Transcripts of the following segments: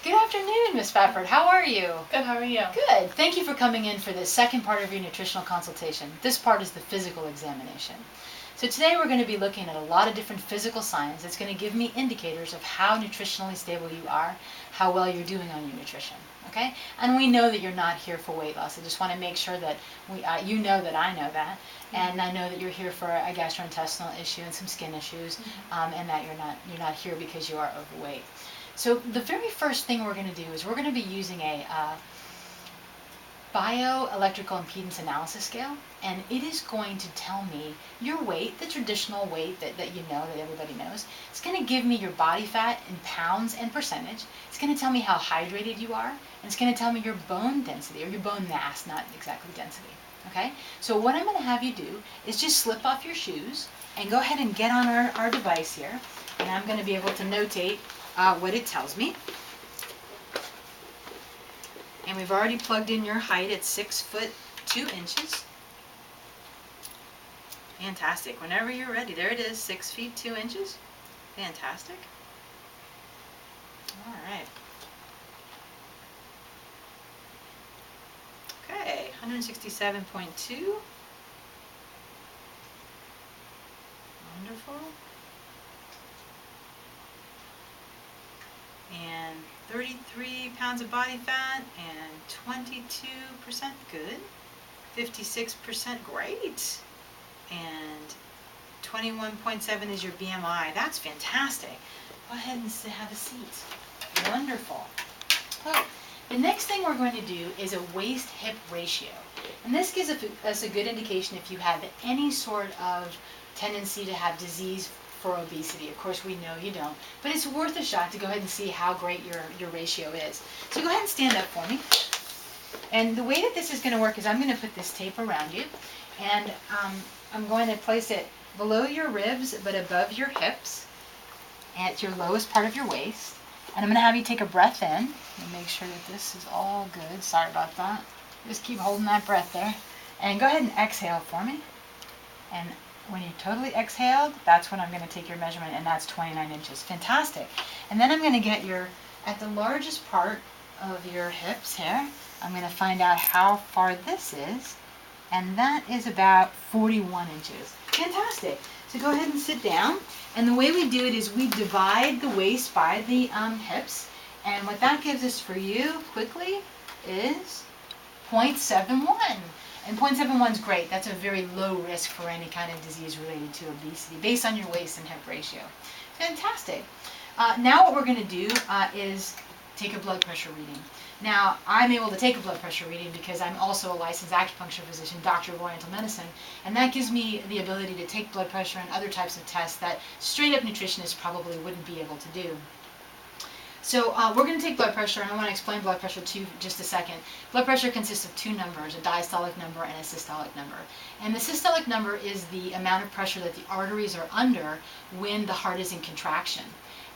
Good afternoon, Miss Spafford. How are you? Good, how are you? Good. Thank you for coming in for the second part of your nutritional consultation. This part is the physical examination. So today we're going to be looking at a lot of different physical signs that's going to give me indicators of how nutritionally stable you are, how well you're doing on your nutrition. Okay? And we know that you're not here for weight loss. I just want to make sure that you know that I know that, and I know that you're here for a gastrointestinal issue and some skin issues, and that you're not here because you are overweight. So the very first thing we're going to do is we're going to be using a bioelectrical impedance analysis scale, and it is going to tell me your weight, the traditional weight that you know, that everybody knows. It's going to give me your body fat in pounds and percentage. It's going to tell me how hydrated you are, and it's going to tell me your bone density, or your bone mass, not exactly density. Okay? So what I'm going to have you do is just slip off your shoes and go ahead and get on our device here, and I'm going to be able to notate what it tells me. And we've already plugged in your height at 6 foot 2 inches. Fantastic. Whenever you're ready, there it is, 6 feet 2 inches. Fantastic. All right. Okay, 167.2. Wonderful. And 33 pounds of body fat and 22% good, 56% great, and 21.7 is your BMI. That's fantastic. Go ahead and have a seat. Wonderful. Oh, the next thing we're going to do is a waist-hip ratio. And this gives us a good indication if you have any sort of tendency to have disease for obesity. Of course, we know you don't, but it's worth a shot to go ahead and see how great your ratio is. So go ahead and stand up for me. And the way that this is going to work is I'm going to put this tape around you, and I'm going to place it below your ribs but above your hips at your lowest part of your waist. And I'm going to have you take a breath in and make sure that this is all good. Sorry about that. Just keep holding that breath there. And go ahead and exhale for me. And when you totally exhaled, that's when I'm going to take your measurement, and that's 29 inches. Fantastic. And then I'm going to get at the largest part of your hips here, I'm going to find out how far this is, and that is about 41 inches. Fantastic. So go ahead and sit down, and the way we do it is we divide the waist by the hips, and what that gives us for you quickly is 0.71. And 0.71 is great. That's a very low risk for any kind of disease related to obesity based on your waist and hip ratio. Fantastic. Now what we're going to do is take a blood pressure reading. Now, I'm able to take a blood pressure reading because I'm also a licensed acupuncture physician, doctor of Oriental medicine, and that gives me the ability to take blood pressure and other types of tests that straight-up nutritionists probably wouldn't be able to do. So we're going to take blood pressure, and I want to explain blood pressure to you for just a second. Blood pressure consists of two numbers, a diastolic number and a systolic number. And the systolic number is the amount of pressure that the arteries are under when the heart is in contraction.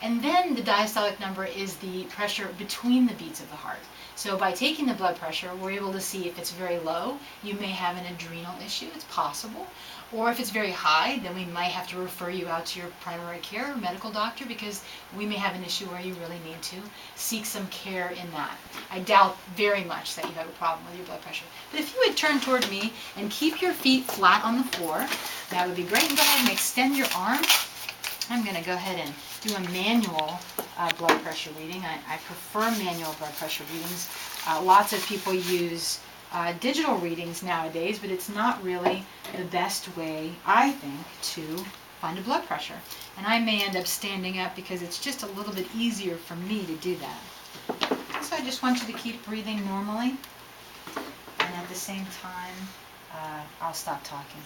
And then the diastolic number is the pressure between the beats of the heart. So by taking the blood pressure, we're able to see if it's very low, you may have an adrenal issue, it's possible. Or if it's very high, then we might have to refer you out to your primary care or medical doctor because we may have an issue where you really need to seek some care in that. I doubt very much that you have a problem with your blood pressure. But if you would turn toward me and keep your feet flat on the floor, that would be great. And go ahead and extend your arms. I'm going to go ahead and do a manual blood pressure reading. I prefer manual blood pressure readings. Lots of people use digital readings nowadays, but it's not really the best way, I think, to find a blood pressure. And I may end up standing up because it's just a little bit easier for me to do that. So I just want you to keep breathing normally, and at the same time, I'll stop talking.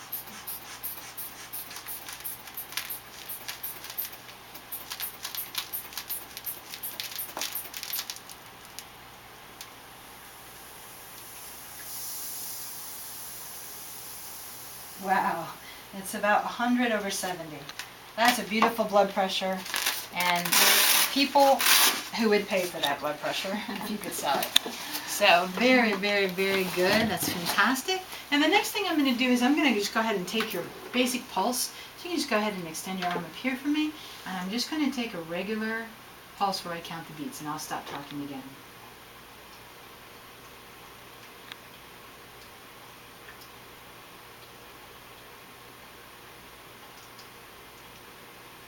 Wow, it's about 100 over 70. That's a beautiful blood pressure, and there's people who would pay for that blood pressure if you could sell it. So very, very, very good. That's fantastic. And the next thing I'm going to do is I'm going to just go ahead and take your basic pulse. So you can just go ahead and extend your arm up here for me, and I'm just going to take a regular pulse where I count the beats, and I'll stop talking again.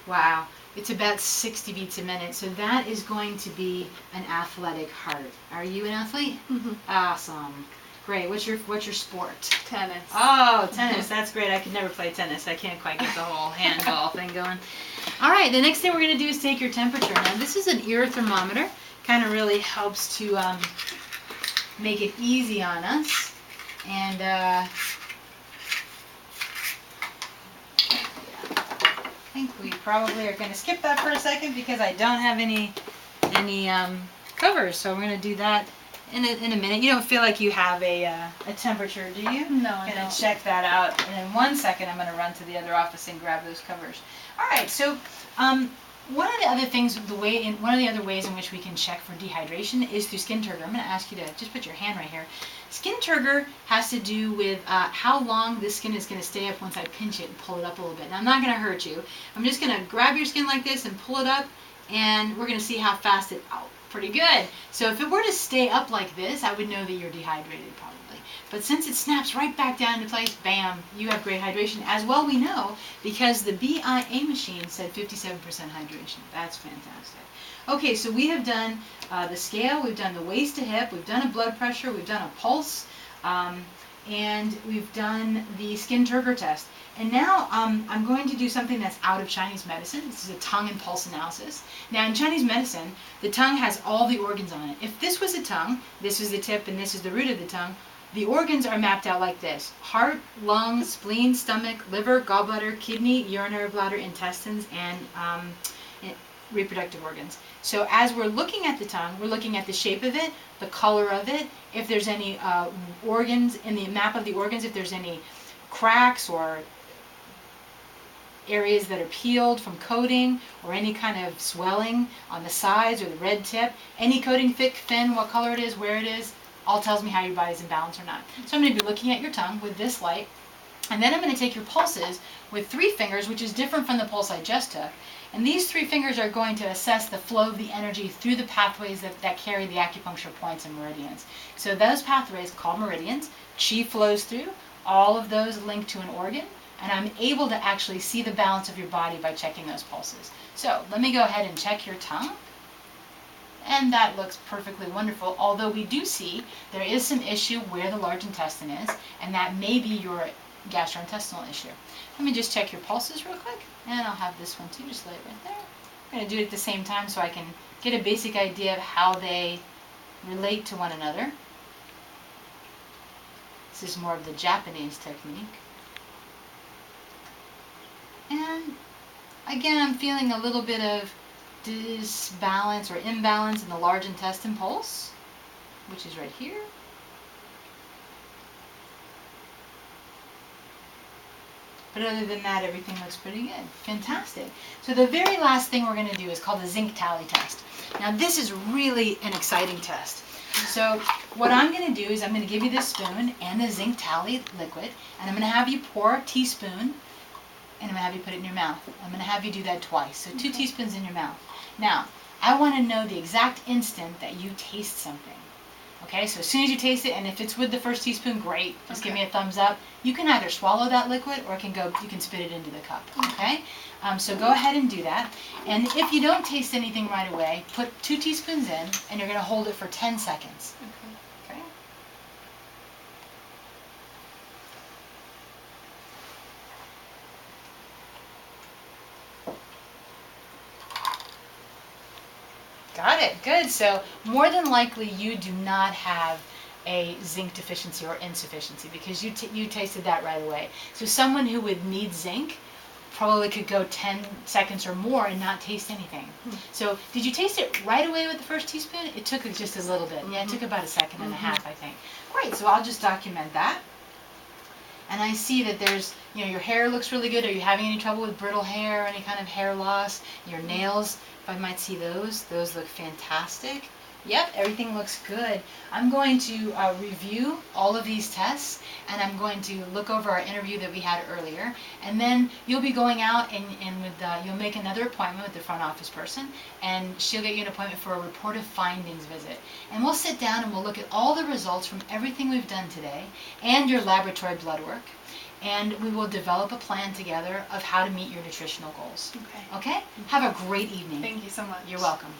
Wow, it's about 60 beats a minute, so that is going to be an athletic heart. Are you an athlete? Mm-hmm. Awesome. Great. What's your sport? Tennis. Oh, tennis. That's great. I could never play tennis. I can't quite get the whole handball thing going. All right, the next thing we're going to do is take your temperature. Now, this is an ear thermometer. Kind of really helps to make it easy on us. And I think we probably are going to skip that for a second because I don't have any covers. So we're going to do that in a minute. You don't feel like you have a temperature, do you? No, I'm I going don't. to check that out. And in 1 second, I'm going to run to the other office and grab those covers. All right, so one of the other things, one of the other ways in which we can check for dehydration is through skin turgor. I'm going to ask you to just put your hand right here. Skin turgor has to do with how long the skin is going to stay up once I pinch it and pull it up a little bit. Now, I'm not going to hurt you. I'm just going to grab your skin like this and pull it up, and we're going to see how fast it, oh, pretty good. So if it were to stay up like this, I would know that you're dehydrated probably. But since it snaps right back down into place, bam, you have great hydration. As well we know, because the BIA machine said 57% hydration. That's fantastic. Okay, so we have done the scale, we've done the waist to hip, we've done a blood pressure, we've done a pulse, and we've done the skin turgor test. And now I'm going to do something that's out of Chinese medicine. This is a tongue and pulse analysis. Now in Chinese medicine, the tongue has all the organs on it. If this was a tongue, this is the tip and this is the root of the tongue, the organs are mapped out like this: heart, lung, spleen, stomach, liver, gallbladder, kidney, urinary bladder, intestines, and reproductive organs. So as we're looking at the tongue, we're looking at the shape of it, the color of it, if there's any organs, in the map of the organs, if there's any cracks or areas that are peeled from coating, or any kind of swelling on the sides or the red tip, any coating, thick, thin, what color it is, where it is, all tells me how your body's in balance or not. So I'm going to be looking at your tongue with this light, and then I'm going to take your pulses with 3 fingers, which is different from the pulse I just took. And these 3 fingers are going to assess the flow of the energy through the pathways that carry the acupuncture points and meridians. So those pathways, called meridians, qi flows through. All of those link to an organ, and I'm able to actually see the balance of your body by checking those pulses. So let me go ahead and check your tongue. And that looks perfectly wonderful, although we do see there is some issue where the large intestine is, and that may be your gastrointestinal issue. Let me just check your pulses real quick, and I'll have this one too, just lay it right there. I'm going to do it at the same time so I can get a basic idea of how they relate to one another. This is more of the Japanese technique. And again, I'm feeling a little bit of disbalance or imbalance in the large intestine pulse, which is right here. But other than that, everything looks pretty good. Fantastic. So the very last thing we're going to do is called the zinc tally test. Now this is really an exciting test. So what I'm going to do is I'm going to give you this spoon and the zinc tally liquid, and I'm going to have you pour a teaspoon, and I'm going to have you put it in your mouth. I'm going to have you do that twice. So 2 teaspoons in your mouth. Now, I want to know the exact instant that you taste something. Okay, so as soon as you taste it, and if it's with the first teaspoon, great. Just give me a thumbs up. You can either swallow that liquid or you can spit it into the cup. Okay, so go ahead and do that. And if you don't taste anything right away, put 2 teaspoons in, and you're going to hold it for 10 seconds. Okay. Got it. Good. So more than likely you do not have a zinc deficiency or insufficiency because you tasted that right away. So someone who would need zinc probably could go 10 seconds or more and not taste anything. So did you taste it right away with the first teaspoon? It took just a little bit. Yeah, it took about a second and a half, I think. Great. So I'll just document that. And I see that there's, your hair looks really good. Are you having any trouble with brittle hair, any kind of hair loss? Your nails, if I might see those look fantastic. Yep, everything looks good. I'm going to review all of these tests, and I'm going to look over our interview that we had earlier, and then you'll be going out and you'll make another appointment with the front office person, and she'll get you an appointment for a report of findings visit. And we'll sit down and we'll look at all the results from everything we've done today and your laboratory blood work, and we will develop a plan together of how to meet your nutritional goals. Okay. Okay? Have a great evening. Thank you so much. You're welcome.